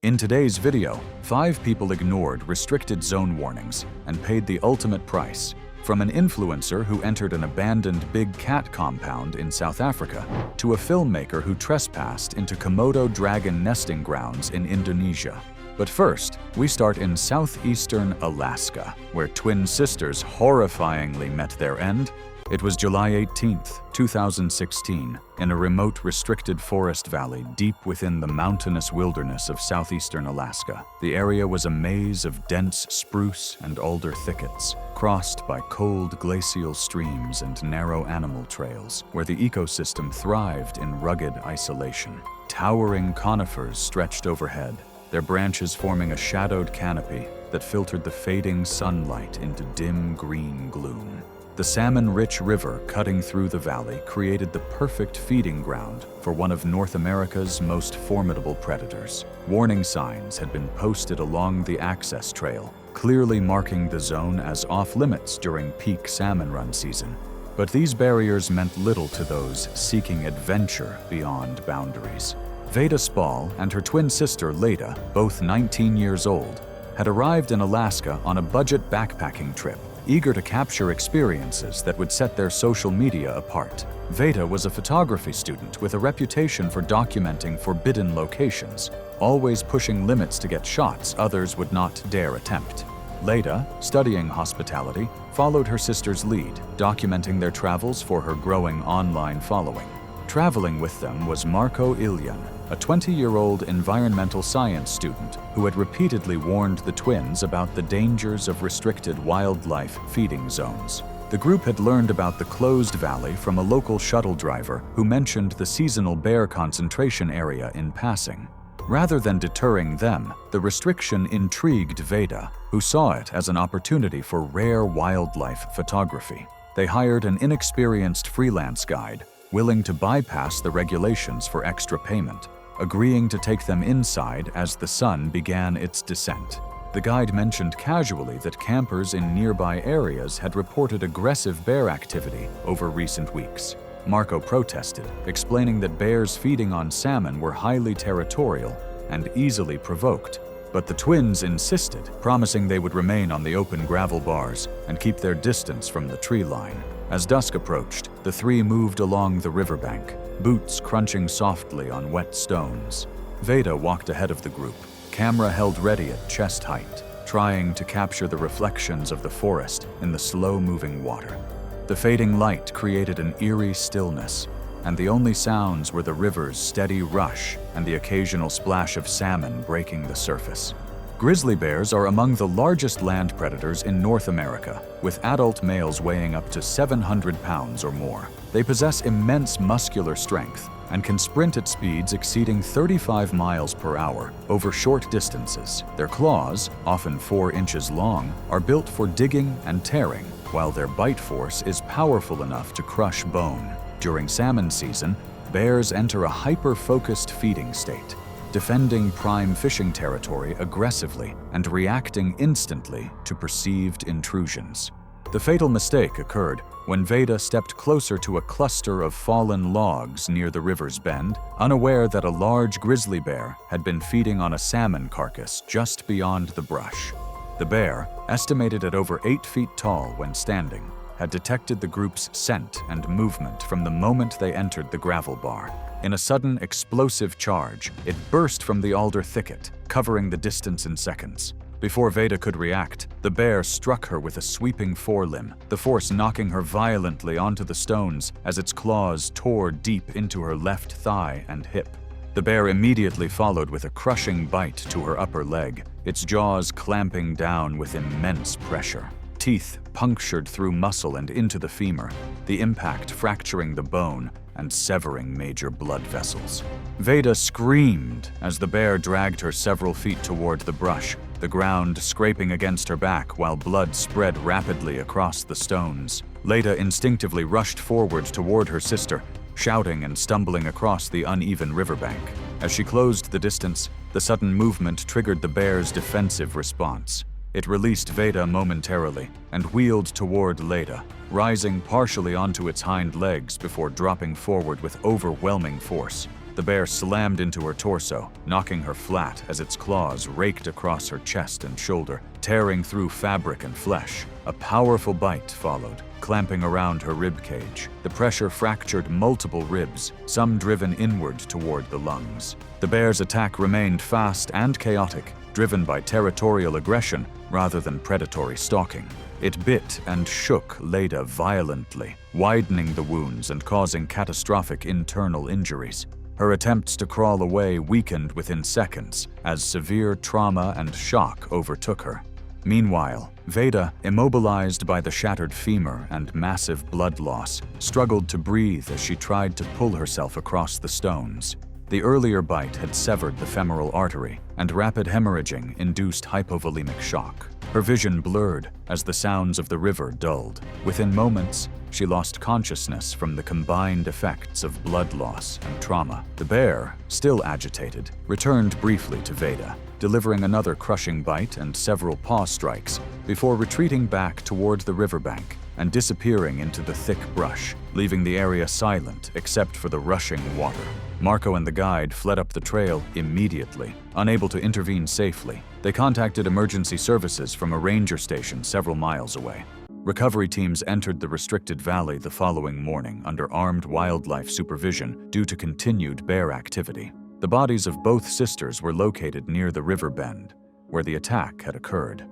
In today's video, 5 people ignored restricted zone warnings and paid the ultimate price, from an influencer who entered an abandoned big cat compound in South Africa to a filmmaker who trespassed into Komodo dragon nesting grounds in Indonesia. But first, we start in southeastern Alaska, where twin sisters horrifyingly met their end. It was July 18, 2016, in a remote restricted forest valley deep within the mountainous wilderness of southeastern Alaska. The area was a maze of dense spruce and alder thickets, crossed by cold glacial streams and narrow animal trails, where the ecosystem thrived in rugged isolation. Towering conifers stretched overhead, their branches forming a shadowed canopy that filtered the fading sunlight into dim green gloom. The salmon-rich river cutting through the valley created the perfect feeding ground for one of North America's most formidable predators. Warning signs had been posted along the access trail, clearly marking the zone as off-limits during peak salmon run season. But these barriers meant little to those seeking adventure beyond boundaries. Veda Spall and her twin sister Leda, both 19 years old, had arrived in Alaska on a budget backpacking trip, eager to capture experiences that would set their social media apart. Veda was a photography student with a reputation for documenting forbidden locations, always pushing limits to get shots others would not dare attempt. Leda, studying hospitality, followed her sister's lead, documenting their travels for her growing online following. Traveling with them was Marco Ilyan, a 20-year-old environmental science student who had repeatedly warned the twins about the dangers of restricted wildlife feeding zones. The group had learned about the closed valley from a local shuttle driver who mentioned the seasonal bear concentration area in passing. Rather than deterring them, the restriction intrigued Veda, who saw it as an opportunity for rare wildlife photography. They hired an inexperienced freelance guide, willing to bypass the regulations for extra payment, agreeing to take them inside as the sun began its descent. The guide mentioned casually that campers in nearby areas had reported aggressive bear activity over recent weeks. Marco protested, explaining that bears feeding on salmon were highly territorial and easily provoked, but the twins insisted, promising they would remain on the open gravel bars and keep their distance from the tree line. As dusk approached, the three moved along the riverbank, boots crunching softly on wet stones. Veda walked ahead of the group, camera held ready at chest height, trying to capture the reflections of the forest in the slow-moving water. The fading light created an eerie stillness, and the only sounds were the river's steady rush and the occasional splash of salmon breaking the surface. Grizzly bears are among the largest land predators in North America, with adult males weighing up to 700 pounds or more. They possess immense muscular strength and can sprint at speeds exceeding 35 miles per hour over short distances. Their claws, often 4 inches long, are built for digging and tearing, while their bite force is powerful enough to crush bone. During salmon season, bears enter a hyper-focused feeding state, defending prime fishing territory aggressively and reacting instantly to perceived intrusions. The fatal mistake occurred when Veda stepped closer to a cluster of fallen logs near the river's bend, unaware that a large grizzly bear had been feeding on a salmon carcass just beyond the brush. The bear, estimated at over 8 feet tall when standing, had detected the group's scent and movement from the moment they entered the gravel bar. In a sudden, explosive charge, it burst from the alder thicket, covering the distance in seconds. Before Veda could react, the bear struck her with a sweeping forelimb, the force knocking her violently onto the stones as its claws tore deep into her left thigh and hip. The bear immediately followed with a crushing bite to her upper leg, its jaws clamping down with immense pressure. Teeth punctured through muscle and into the femur, the impact fracturing the bone and severing major blood vessels. Veda screamed as the bear dragged her several feet toward the brush, the ground scraping against her back while blood spread rapidly across the stones. Leda instinctively rushed forward toward her sister, shouting and stumbling across the uneven riverbank. As she closed the distance, the sudden movement triggered the bear's defensive response. It released Veda momentarily and wheeled toward Leda, rising partially onto its hind legs before dropping forward with overwhelming force. The bear slammed into her torso, knocking her flat as its claws raked across her chest and shoulder, tearing through fabric and flesh. A powerful bite followed, clamping around her rib cage. The pressure fractured multiple ribs, some driven inward toward the lungs. The bear's attack remained fast and chaotic, driven by territorial aggression rather than predatory stalking. It bit and shook Leda violently, widening the wounds and causing catastrophic internal injuries. Her attempts to crawl away weakened within seconds as severe trauma and shock overtook her. Meanwhile, Veda, immobilized by the shattered femur and massive blood loss, struggled to breathe as she tried to pull herself across the stones. The earlier bite had severed the femoral artery, and rapid hemorrhaging induced hypovolemic shock. Her vision blurred as the sounds of the river dulled. Within moments, she lost consciousness from the combined effects of blood loss and trauma. The bear, still agitated, returned briefly to Veda, delivering another crushing bite and several paw strikes before retreating back toward the riverbank and disappearing into the thick brush, leaving the area silent except for the rushing water. Marco and the guide fled up the trail immediately, unable to intervene safely. They contacted emergency services from a ranger station several miles away. Recovery teams entered the restricted valley the following morning under armed wildlife supervision due to continued bear activity. The bodies of both sisters were located near the river bend, where the attack had occurred.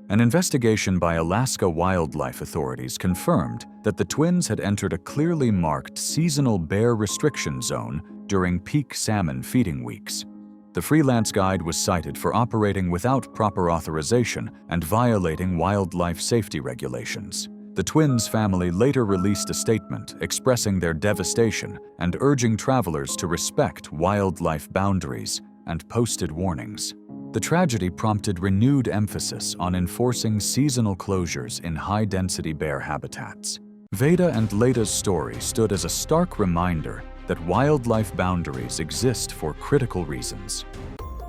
An investigation by Alaska wildlife authorities confirmed that the twins had entered a clearly marked seasonal bear restriction zone during peak salmon feeding weeks. The freelance guide was cited for operating without proper authorization and violating wildlife safety regulations. The twins' family later released a statement expressing their devastation and urging travelers to respect wildlife boundaries and posted warnings. The tragedy prompted renewed emphasis on enforcing seasonal closures in high-density bear habitats. Veda and Leda's story stood as a stark reminder that wildlife boundaries exist for critical reasons.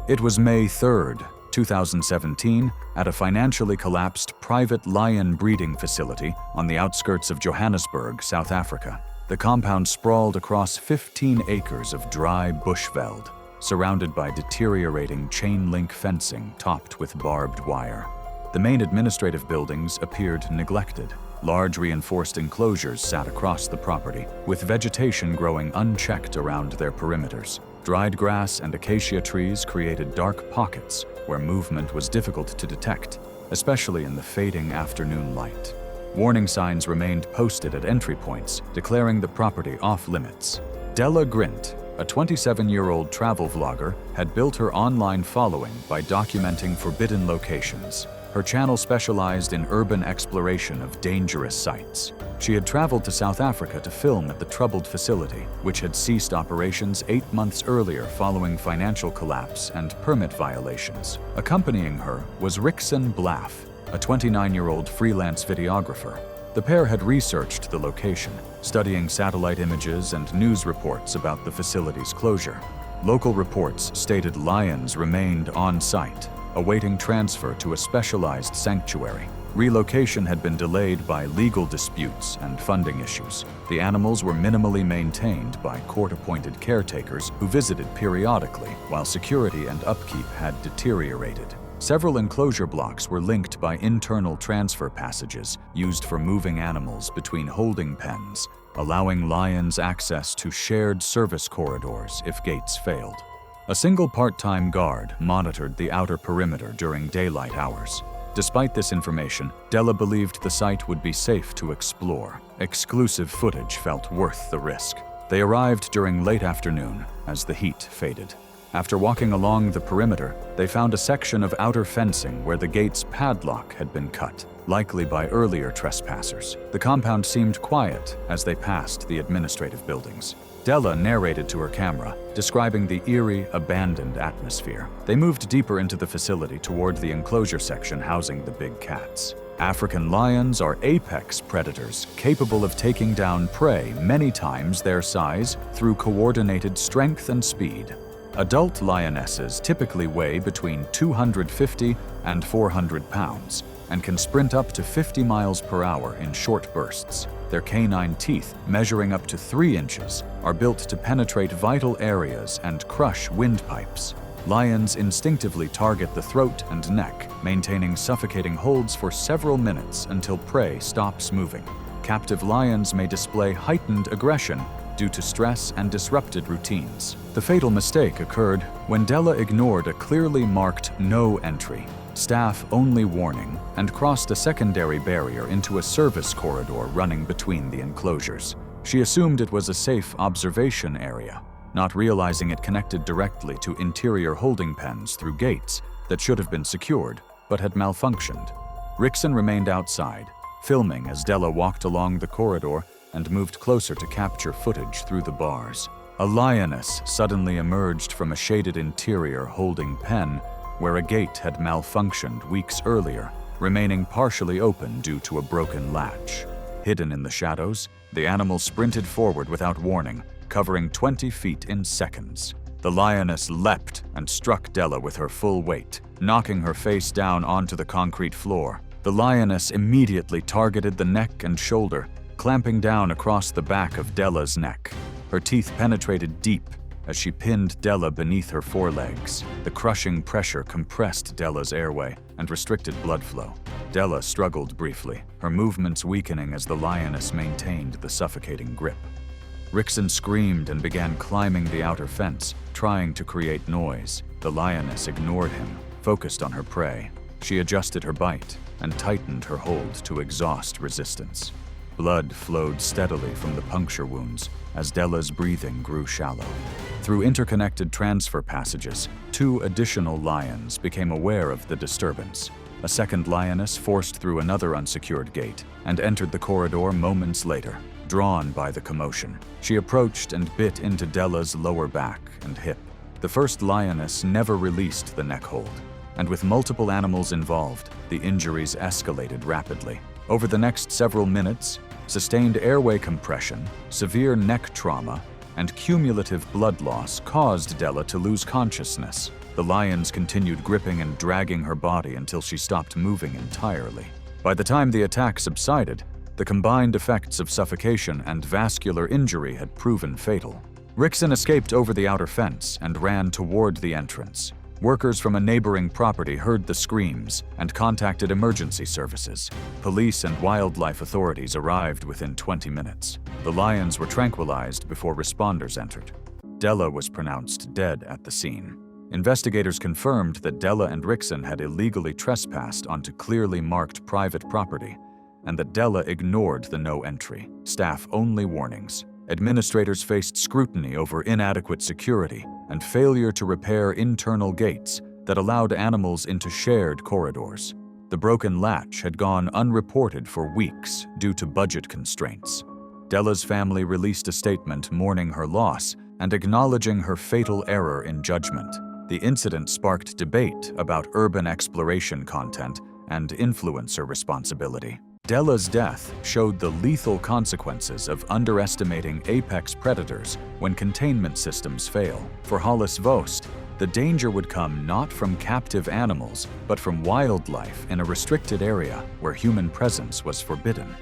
It was May 3rd, 2017, at a financially collapsed private lion breeding facility on the outskirts of Johannesburg, South Africa. The compound sprawled across 15 acres of dry bushveld, surrounded by deteriorating chain-link fencing topped with barbed wire. The main administrative buildings appeared neglected. Large reinforced enclosures sat across the property, with vegetation growing unchecked around their perimeters. Dried grass and acacia trees created dark pockets where movement was difficult to detect, especially in the fading afternoon light. Warning signs remained posted at entry points, declaring the property off-limits. Della Grint, a 27-year-old travel vlogger, had built her online following by documenting forbidden locations. Her channel specialized in urban exploration of dangerous sites. She had traveled to South Africa to film at the troubled facility, which had ceased operations 8 months earlier following financial collapse and permit violations. Accompanying her was Rickson Blaff, a 29-year-old freelance videographer. The pair had researched the location, studying satellite images and news reports about the facility's closure. Local reports stated lions remained on site, awaiting transfer to a specialized sanctuary. Relocation had been delayed by legal disputes and funding issues. The animals were minimally maintained by court-appointed caretakers who visited periodically, while security and upkeep had deteriorated. Several enclosure blocks were linked by internal transfer passages used for moving animals between holding pens, allowing lions access to shared service corridors if gates failed. A single part-time guard monitored the outer perimeter during daylight hours. Despite this information, Della believed the site would be safe to explore. Exclusive footage felt worth the risk. They arrived during late afternoon as the heat faded. After walking along the perimeter, they found a section of outer fencing where the gate's padlock had been cut, likely by earlier trespassers. The compound seemed quiet as they passed the administrative buildings. Della narrated to her camera, describing the eerie, abandoned atmosphere. They moved deeper into the facility toward the enclosure section housing the big cats. African lions are apex predators, capable of taking down prey many times their size through coordinated strength and speed. Adult lionesses typically weigh between 250 and 400 pounds, and can sprint up to 50 miles per hour in short bursts. Their canine teeth, measuring up to 3 inches, are built to penetrate vital areas and crush windpipes. Lions instinctively target the throat and neck, maintaining suffocating holds for several minutes until prey stops moving. Captive lions may display heightened aggression due to stress and disrupted routines. The fatal mistake occurred when Della ignored a clearly marked no entry, staff-only warning, and crossed a secondary barrier into a service corridor running between the enclosures. She assumed it was a safe observation area, not realizing it connected directly to interior holding pens through gates that should have been secured, but had malfunctioned. Rickson remained outside, filming as Della walked along the corridor and moved closer to capture footage through the bars. A lioness suddenly emerged from a shaded interior holding pen where a gate had malfunctioned weeks earlier, remaining partially open due to a broken latch. Hidden in the shadows, the animal sprinted forward without warning, covering 20 feet in seconds. The lioness leapt and struck Della with her full weight, knocking her face down onto the concrete floor. The lioness immediately targeted the neck and shoulder, clamping down across the back of Della's neck. Her teeth penetrated deep as she pinned Della beneath her forelegs. The crushing pressure compressed Della's airway and restricted blood flow. Della struggled briefly, her movements weakening as the lioness maintained the suffocating grip. Rickson screamed and began climbing the outer fence, trying to create noise. The lioness ignored him, focused on her prey. She adjusted her bite and tightened her hold to exhaust resistance. Blood flowed steadily from the puncture wounds as Della's breathing grew shallow. Through interconnected transfer passages, 2 additional lions became aware of the disturbance. A second lioness forced through another unsecured gate and entered the corridor moments later, drawn by the commotion. She approached and bit into Della's lower back and hip. The first lioness never released the neck hold, and with multiple animals involved, the injuries escalated rapidly. Over the next several minutes, sustained airway compression, severe neck trauma, and cumulative blood loss caused Della to lose consciousness. The lions continued gripping and dragging her body until she stopped moving entirely. By the time the attack subsided, the combined effects of suffocation and vascular injury had proven fatal. Rickson escaped over the outer fence and ran toward the entrance. Workers from a neighboring property heard the screams and contacted emergency services. Police and wildlife authorities arrived within 20 minutes. The lions were tranquilized before responders entered. Della was pronounced dead at the scene. Investigators confirmed that Della and Rickson had illegally trespassed onto clearly marked private property, and that Della ignored the no entry, staff-only warnings. Administrators faced scrutiny over inadequate security and failure to repair internal gates that allowed animals into shared corridors. The broken latch had gone unreported for weeks due to budget constraints. Della's family released a statement mourning her loss and acknowledging her fatal error in judgment. The incident sparked debate about urban exploration content and influencer responsibility. Della's death showed the lethal consequences of underestimating apex predators when containment systems fail. For Hollis Vost, the danger would come not from captive animals, but from wildlife in a restricted area where human presence was forbidden.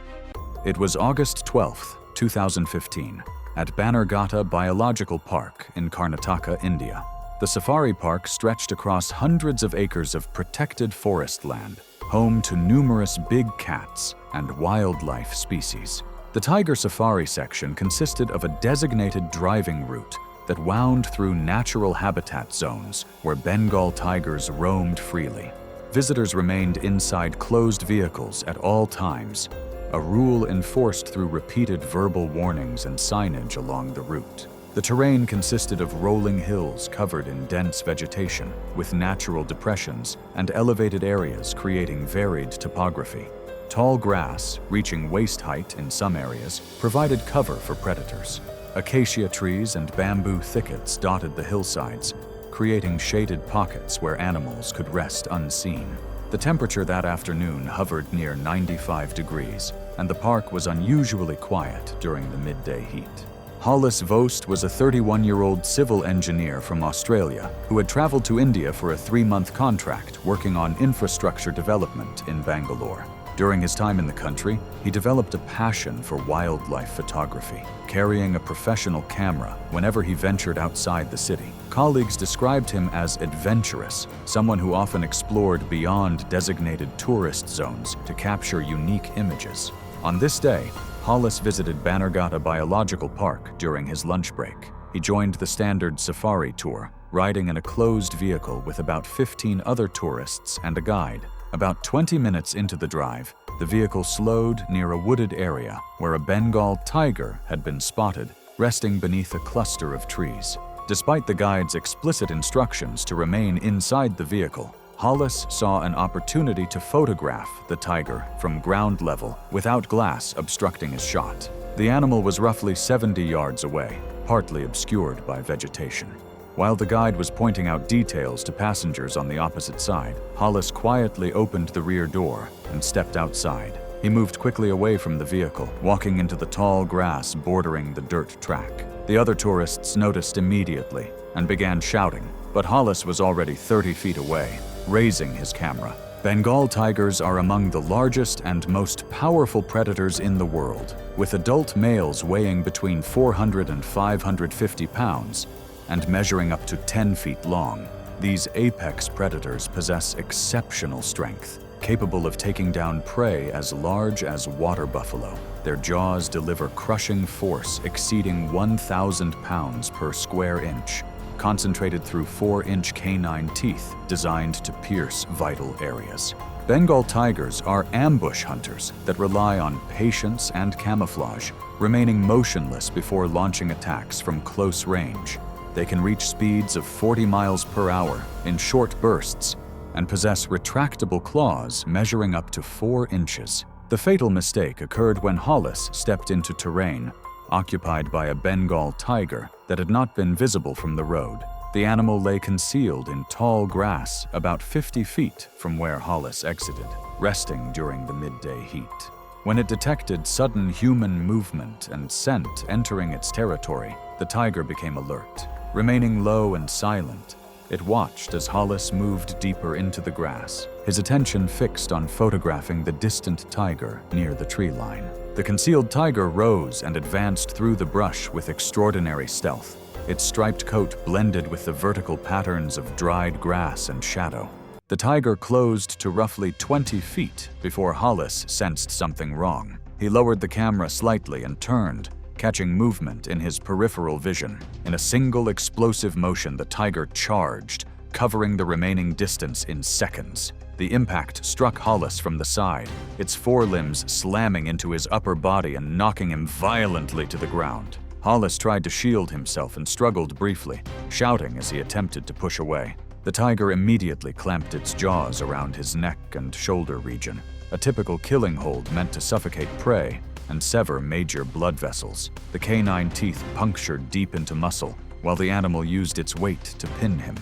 It was August 12, 2015, at Bannerghatta Biological Park in Karnataka, India. The safari park stretched across hundreds of acres of protected forest land, home to numerous big cats and wildlife species. The tiger safari section consisted of a designated driving route that wound through natural habitat zones where Bengal tigers roamed freely. Visitors remained inside closed vehicles at all times, a rule enforced through repeated verbal warnings and signage along the route. The terrain consisted of rolling hills covered in dense vegetation, with natural depressions and elevated areas creating varied topography. Tall grass, reaching waist height in some areas, provided cover for predators. Acacia trees and bamboo thickets dotted the hillsides, creating shaded pockets where animals could rest unseen. The temperature that afternoon hovered near 95 degrees, and the park was unusually quiet during the midday heat. Hollis Vost was a 31-year-old civil engineer from Australia who had traveled to India for a 3-month contract working on infrastructure development in Bangalore. During his time in the country, he developed a passion for wildlife photography, carrying a professional camera whenever he ventured outside the city. Colleagues described him as adventurous, someone who often explored beyond designated tourist zones to capture unique images. On this day, Hollis visited Bannerghatta Biological Park during his lunch break. He joined the standard safari tour, riding in a closed vehicle with about 15 other tourists and a guide. About 20 minutes into the drive, the vehicle slowed near a wooded area where a Bengal tiger had been spotted, resting beneath a cluster of trees. Despite the guide's explicit instructions to remain inside the vehicle, Hollis saw an opportunity to photograph the tiger from ground level without glass obstructing his shot. The animal was roughly 70 yards away, partly obscured by vegetation. While the guide was pointing out details to passengers on the opposite side, Hollis quietly opened the rear door and stepped outside. He moved quickly away from the vehicle, walking into the tall grass bordering the dirt track. The other tourists noticed immediately and began shouting, but Hollis was already 30 feet away, raising his camera. Bengal tigers are among the largest and most powerful predators in the world, with adult males weighing between 400 and 550 pounds and measuring up to 10 feet long. These apex predators possess exceptional strength, capable of taking down prey as large as water buffalo. Their jaws deliver crushing force exceeding 1,000 pounds per square inch, concentrated through 4-inch canine teeth designed to pierce vital areas. Bengal tigers are ambush hunters that rely on patience and camouflage, remaining motionless before launching attacks from close range. They can reach speeds of 40 miles per hour in short bursts and possess retractable claws measuring up to 4 inches. The fatal mistake occurred when Hollis stepped into terrain occupied by a Bengal tiger that had not been visible from the road. The animal lay concealed in tall grass about 50 feet from where Hollis exited, resting during the midday heat. When it detected sudden human movement and scent entering its territory, the tiger became alert. Remaining low and silent, it watched as Hollis moved deeper into the grass, his attention fixed on photographing the distant tiger near the tree line. The concealed tiger rose and advanced through the brush with extraordinary stealth. Its striped coat blended with the vertical patterns of dried grass and shadow. The tiger closed to roughly 20 feet before Hollis sensed something wrong. He lowered the camera slightly and turned, catching movement in his peripheral vision. In a single explosive motion, the tiger charged, covering the remaining distance in seconds. The impact struck Hollis from the side, its forelimbs slamming into his upper body and knocking him violently to the ground. Hollis tried to shield himself and struggled briefly, shouting as he attempted to push away. The tiger immediately clamped its jaws around his neck and shoulder region, a typical killing hold meant to suffocate prey and sever major blood vessels. The canine teeth punctured deep into muscle, while the animal used its weight to pin him.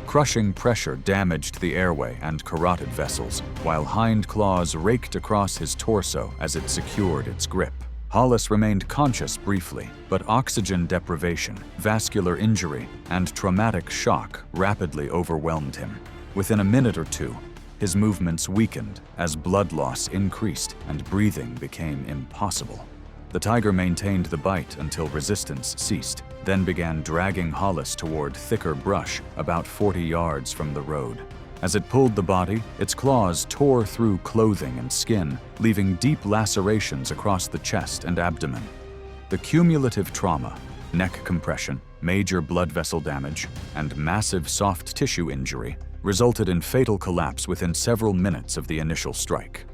Crushing pressure damaged the airway and carotid vessels, while hind claws raked across his torso as it secured its grip. Hollis remained conscious briefly, but oxygen deprivation, vascular injury, and traumatic shock rapidly overwhelmed him. Within a minute or two, his movements weakened as blood loss increased and breathing became impossible. The tiger maintained the bite until resistance ceased, then began dragging Hollis toward thicker brush about 40 yards from the road. As it pulled the body, its claws tore through clothing and skin, leaving deep lacerations across the chest and abdomen. The cumulative trauma, neck compression, major blood vessel damage, and massive soft tissue injury resulted in fatal collapse within several minutes of the initial strike.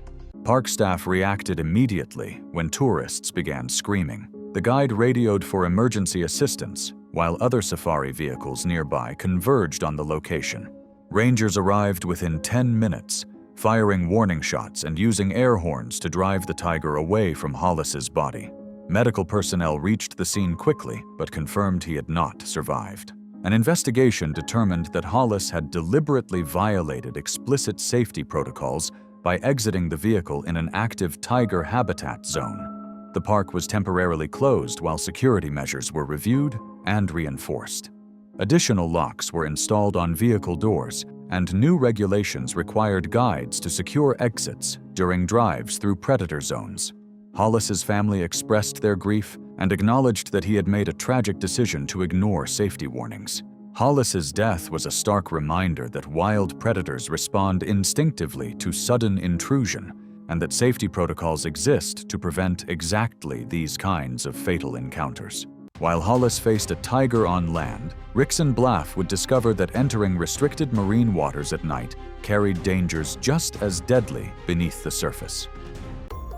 Park staff reacted immediately when tourists began screaming. The guide radioed for emergency assistance, while other safari vehicles nearby converged on the location. Rangers arrived within 10 minutes, firing warning shots and using air horns to drive the tiger away from Hollis's body. Medical personnel reached the scene quickly, but confirmed he had not survived. An investigation determined that Hollis had deliberately violated explicit safety protocols by exiting the vehicle in an active tiger habitat zone. The park was temporarily closed while security measures were reviewed and reinforced. Additional locks were installed on vehicle doors, and new regulations required guides to secure exits during drives through predator zones. Hollis's family expressed their grief and acknowledged that he had made a tragic decision to ignore safety warnings. Hollis's death was a stark reminder that wild predators respond instinctively to sudden intrusion, and that safety protocols exist to prevent exactly these kinds of fatal encounters. While Hollis faced a tiger on land, Rickson Blaff would discover that entering restricted marine waters at night carried dangers just as deadly beneath the surface.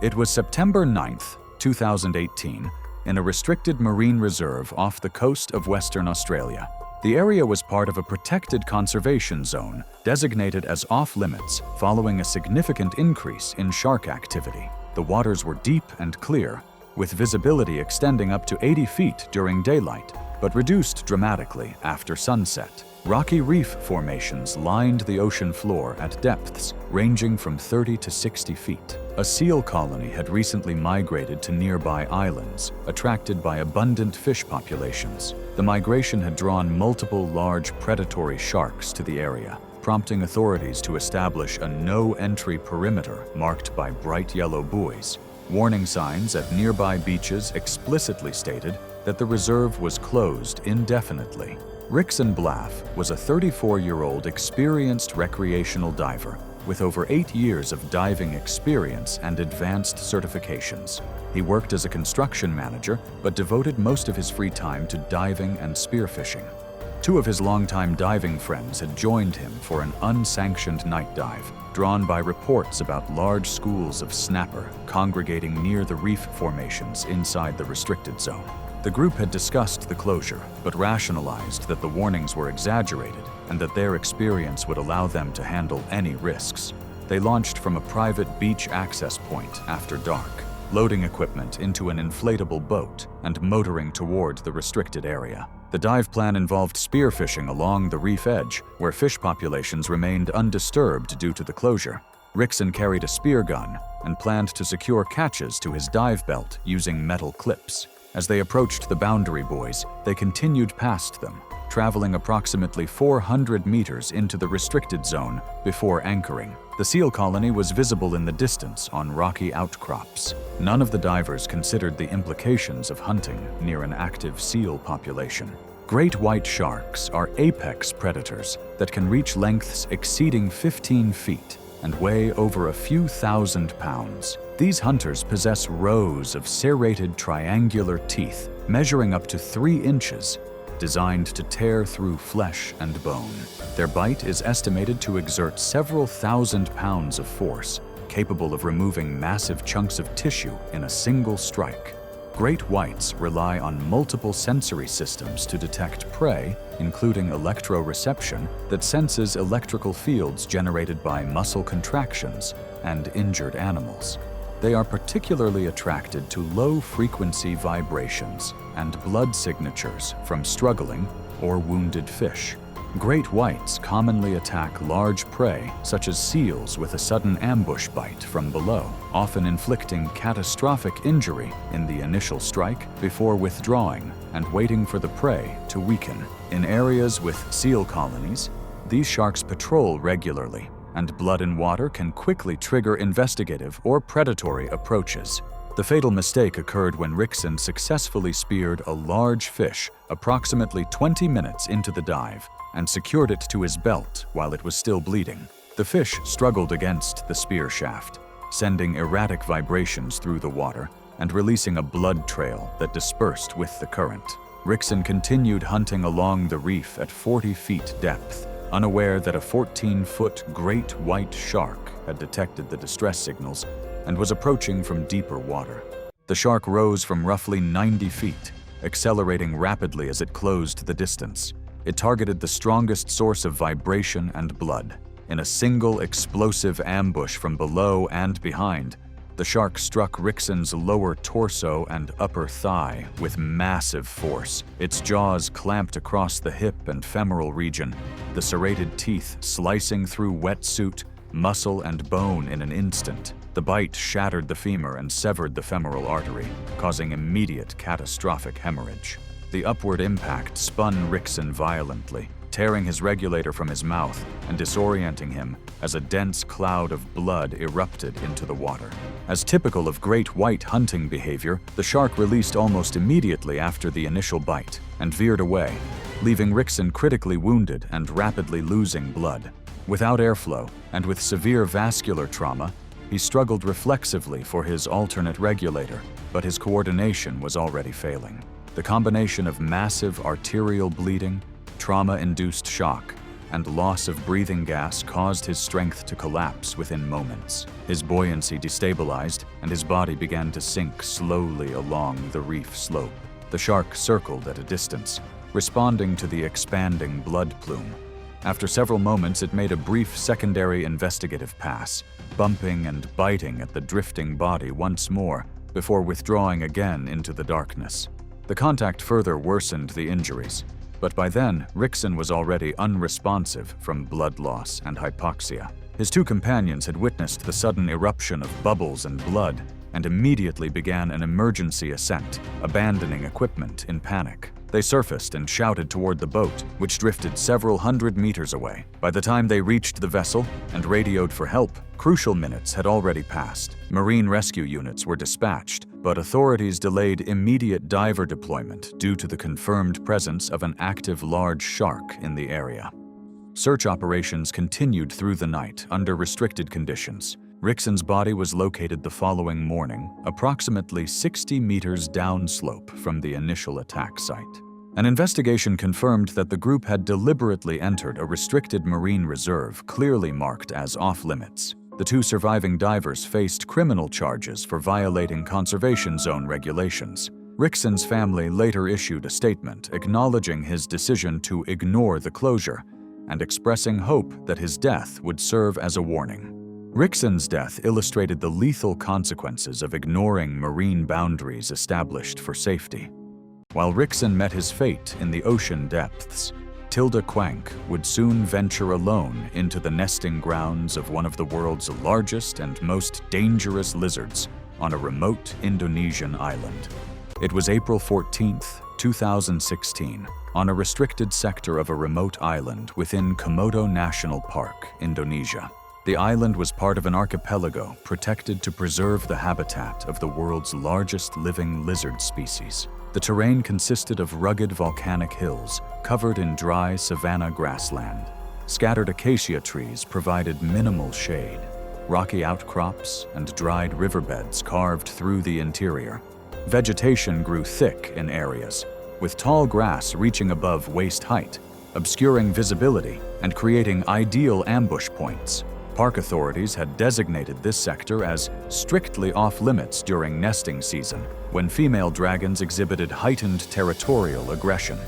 It was September 9, 2018, in a restricted marine reserve off the coast of Western Australia. The area was part of a protected conservation zone designated as off-limits following a significant increase in shark activity. The waters were deep and clear, with visibility extending up to 80 feet during daylight, but reduced dramatically after sunset. Rocky reef formations lined the ocean floor at depths ranging from 30 to 60 feet. A seal colony had recently migrated to nearby islands, attracted by abundant fish populations. The migration had drawn multiple large predatory sharks to the area, prompting authorities to establish a no-entry perimeter marked by bright yellow buoys. Warning signs at nearby beaches explicitly stated that the reserve was closed indefinitely. Rickson Blaff was a 34-year-old experienced recreational diver with over 8 years of diving experience and advanced certifications. He worked as a construction manager, but devoted most of his free time to diving and spearfishing. Two of his longtime diving friends had joined him for an unsanctioned night dive, drawn by reports about large schools of snapper congregating near the reef formations inside the restricted zone. The group had discussed the closure, but rationalized that the warnings were exaggerated and that their experience would allow them to handle any risks. They launched from a private beach access point after dark, loading equipment into an inflatable boat and motoring toward the restricted area. The dive plan involved spearfishing along the reef edge, where fish populations remained undisturbed due to the closure. Rickson carried a spear gun and planned to secure catches to his dive belt using metal clips. As they approached the boundary buoys, they continued past them, traveling approximately 400 meters into the restricted zone before anchoring. The seal colony was visible in the distance on rocky outcrops. None of the divers considered the implications of hunting near an active seal population. Great white sharks are apex predators that can reach lengths exceeding 15 feet and weigh over a few thousand pounds. These hunters possess rows of serrated triangular teeth measuring up to 3 inches, designed to tear through flesh and bone. Their bite is estimated to exert several thousand pounds of force, capable of removing massive chunks of tissue in a single strike. Great whites rely on multiple sensory systems to detect prey, including electroreception that senses electrical fields generated by muscle contractions and injured animals. They are particularly attracted to low-frequency vibrations and blood signatures from struggling or wounded fish. Great whites commonly attack large prey, such as seals, with a sudden ambush bite from below, often inflicting catastrophic injury in the initial strike before withdrawing and waiting for the prey to weaken. In areas with seal colonies, these sharks patrol regularly, and blood and water can quickly trigger investigative or predatory approaches. The fatal mistake occurred when Rickson successfully speared a large fish approximately 20 minutes into the dive and secured it to his belt while it was still bleeding. The fish struggled against the spear shaft, sending erratic vibrations through the water and releasing a blood trail that dispersed with the current. Rickson continued hunting along the reef at 40 feet depth, unaware that a 14-foot great white shark had detected the distress signals and was approaching from deeper water. The shark rose from roughly 90 feet, accelerating rapidly as it closed the distance. It targeted the strongest source of vibration and blood. In a single explosive ambush from below and behind, the shark struck Rickson's lower torso and upper thigh with massive force. Its jaws clamped across the hip and femoral region, the serrated teeth slicing through wetsuit, muscle, and bone in an instant. The bite shattered the femur and severed the femoral artery, causing immediate catastrophic hemorrhage. The upward impact spun Rickson violently, tearing his regulator from his mouth and disorienting him as a dense cloud of blood erupted into the water. As typical of great white hunting behavior, the shark released almost immediately after the initial bite and veered away, leaving Rickson critically wounded and rapidly losing blood. Without airflow and with severe vascular trauma, he struggled reflexively for his alternate regulator, but his coordination was already failing. The combination of massive arterial bleeding, trauma-induced shock, and loss of breathing gas caused his strength to collapse within moments. His buoyancy destabilized, and his body began to sink slowly along the reef slope. The shark circled at a distance, responding to the expanding blood plume. After several moments, it made a brief secondary investigative pass, bumping and biting at the drifting body once more before withdrawing again into the darkness. The contact further worsened the injuries, but by then, Rickson was already unresponsive from blood loss and hypoxia. His two companions had witnessed the sudden eruption of bubbles and blood and immediately began an emergency ascent, abandoning equipment in panic. They surfaced and shouted toward the boat, which drifted several hundred meters away. By the time they reached the vessel and radioed for help, crucial minutes had already passed. Marine rescue units were dispatched, but authorities delayed immediate diver deployment due to the confirmed presence of an active large shark in the area. Search operations continued through the night under restricted conditions. Rickson's body was located the following morning, approximately 60 meters downslope from the initial attack site. An investigation confirmed that the group had deliberately entered a restricted marine reserve clearly marked as off-limits. The two surviving divers faced criminal charges for violating conservation zone regulations. Rickson's family later issued a statement acknowledging his decision to ignore the closure and expressing hope that his death would serve as a warning. Rickson's death illustrated the lethal consequences of ignoring marine boundaries established for safety. While Rickson met his fate in the ocean depths, Tilda Quank would soon venture alone into the nesting grounds of one of the world's largest and most dangerous lizards on a remote Indonesian island. It was April 14, 2016, on a restricted sector of a remote island within Komodo National Park, Indonesia. The island was part of an archipelago protected to preserve the habitat of the world's largest living lizard species. The terrain consisted of rugged volcanic hills covered in dry savanna grassland. Scattered acacia trees provided minimal shade. Rocky outcrops and dried riverbeds carved through the interior. Vegetation grew thick in areas, with tall grass reaching above waist height, obscuring visibility and creating ideal ambush points. Park authorities had designated this sector as strictly off-limits during nesting season, when female dragons exhibited heightened territorial aggression.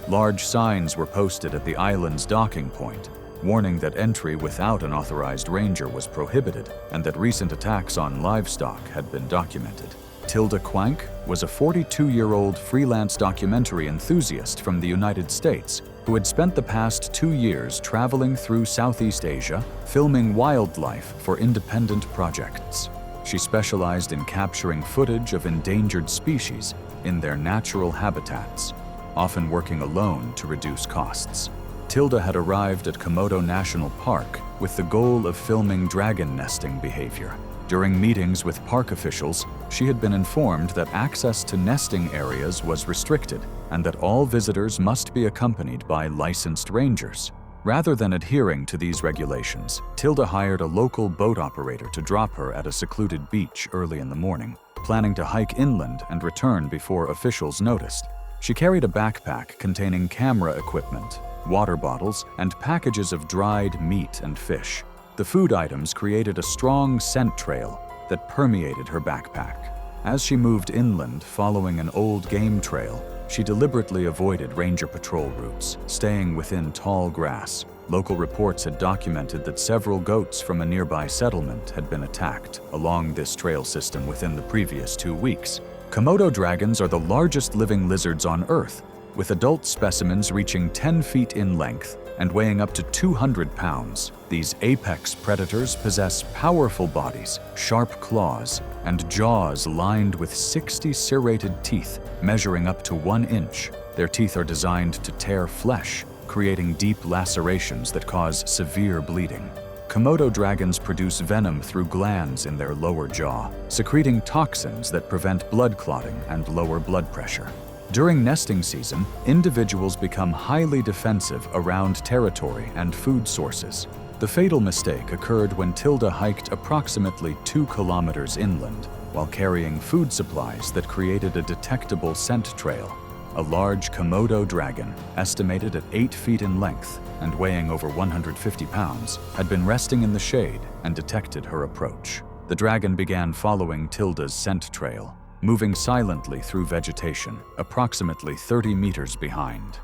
Large signs were posted at the island's docking point, warning that entry without an authorized ranger was prohibited and that recent attacks on livestock had been documented. Tilda Quank was a 42-year-old freelance documentary enthusiast from the United States who had spent the past 2 years traveling through Southeast Asia, filming wildlife for independent projects. She specialized in capturing footage of endangered species in their natural habitats, often working alone to reduce costs. Tilda had arrived at Komodo National Park with the goal of filming dragon nesting behavior. During meetings with park officials, she had been informed that access to nesting areas was restricted and that all visitors must be accompanied by licensed rangers. Rather than adhering to these regulations, Tilda hired a local boat operator to drop her at a secluded beach early in the morning, planning to hike inland and return before officials noticed. She carried a backpack containing camera equipment, water bottles, and packages of dried meat and fish. The food items created a strong scent trail that permeated her backpack. As she moved inland following an old game trail, she deliberately avoided ranger patrol routes, staying within tall grass. Local reports had documented that several goats from a nearby settlement had been attacked along this trail system within the previous 2 weeks. Komodo dragons are the largest living lizards on Earth, with adult specimens reaching 10 feet in length and weighing up to 200 pounds. These apex predators possess powerful bodies, sharp claws, and jaws lined with 60 serrated teeth measuring up to 1 inch. Their teeth are designed to tear flesh, creating deep lacerations that cause severe bleeding. Komodo dragons produce venom through glands in their lower jaw, secreting toxins that prevent blood clotting and lower blood pressure. During nesting season, individuals become highly defensive around territory and food sources. The fatal mistake occurred when Tilda hiked approximately 2 kilometers inland while carrying food supplies that created a detectable scent trail. A large Komodo dragon, estimated at 8 feet in length and weighing over 150 pounds, had been resting in the shade and detected her approach. The dragon began following Tilda's scent trail, moving silently through vegetation, approximately 30 meters behind.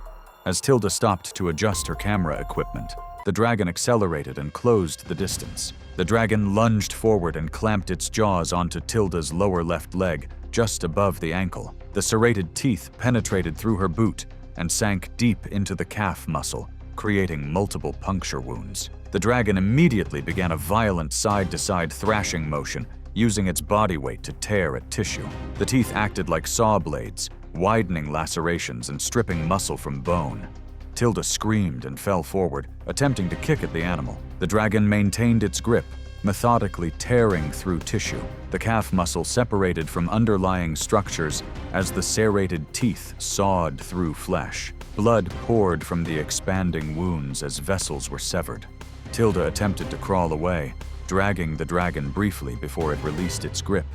As Tilda stopped to adjust her camera equipment, the dragon accelerated and closed the distance. The dragon lunged forward and clamped its jaws onto Tilda's lower left leg, just above the ankle. The serrated teeth penetrated through her boot and sank deep into the calf muscle, creating multiple puncture wounds. The dragon immediately began a violent side-to-side thrashing motion, using its body weight to tear at tissue. The teeth acted like saw blades, widening lacerations and stripping muscle from bone. Tilda screamed and fell forward, attempting to kick at the animal. The dragon maintained its grip, methodically tearing through tissue. The calf muscle separated from underlying structures as the serrated teeth sawed through flesh. Blood poured from the expanding wounds as vessels were severed. Tilda attempted to crawl away, dragging the dragon briefly before it released its grip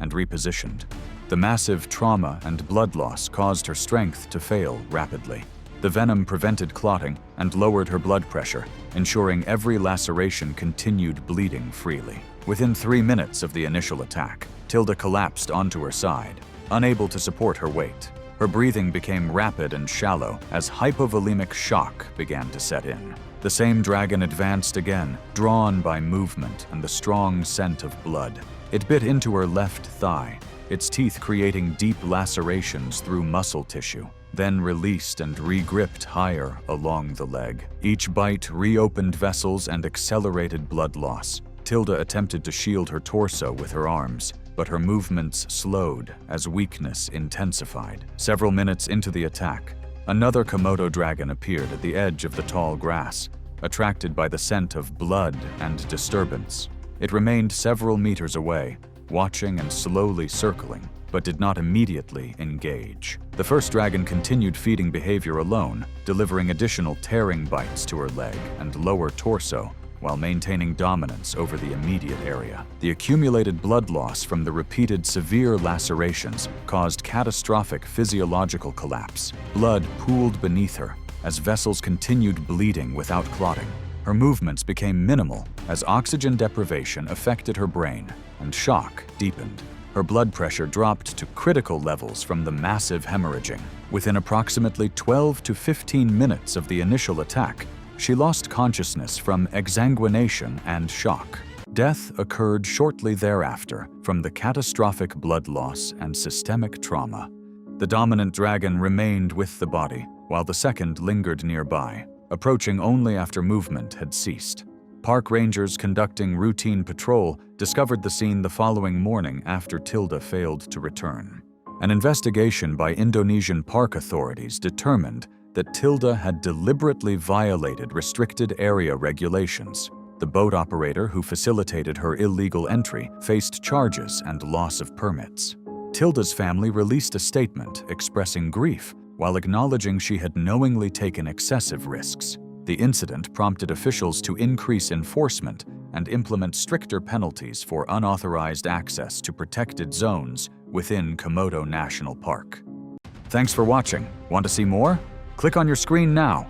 and repositioned. The massive trauma and blood loss caused her strength to fail rapidly. The venom prevented clotting and lowered her blood pressure, ensuring every laceration continued bleeding freely. Within 3 minutes of the initial attack, Tilda collapsed onto her side, unable to support her weight. Her breathing became rapid and shallow as hypovolemic shock began to set in. The same dragon advanced again, drawn by movement and the strong scent of blood. It bit into her left thigh, its teeth creating deep lacerations through muscle tissue, then released and re-gripped higher along the leg. Each bite reopened vessels and accelerated blood loss. Tilda attempted to shield her torso with her arms, but her movements slowed as weakness intensified. Several minutes into the attack, another Komodo dragon appeared at the edge of the tall grass, attracted by the scent of blood and disturbance. It remained several meters away, watching and slowly circling, but did not immediately engage. The first dragon continued feeding behavior alone, delivering additional tearing bites to her leg and lower torso, while maintaining dominance over the immediate area. The accumulated blood loss from the repeated severe lacerations caused catastrophic physiological collapse. Blood pooled beneath her as vessels continued bleeding without clotting. Her movements became minimal as oxygen deprivation affected her brain and shock deepened. Her blood pressure dropped to critical levels from the massive hemorrhaging. Within approximately 12 to 15 minutes of the initial attack, she lost consciousness from exsanguination and shock. Death occurred shortly thereafter from the catastrophic blood loss and systemic trauma. The dominant dragon remained with the body, while the second lingered nearby, approaching only after movement had ceased. Park rangers conducting routine patrol discovered the scene the following morning after Tilda failed to return. An investigation by Indonesian park authorities determined that Tilda had deliberately violated restricted area regulations. The boat operator who facilitated her illegal entry faced charges and loss of permits. Tilda's family released a statement expressing grief while acknowledging she had knowingly taken excessive risks. The incident prompted officials to increase enforcement and implement stricter penalties for unauthorized access to protected zones within Komodo National Park. Thanks for watching. Want to see more? Click on your screen now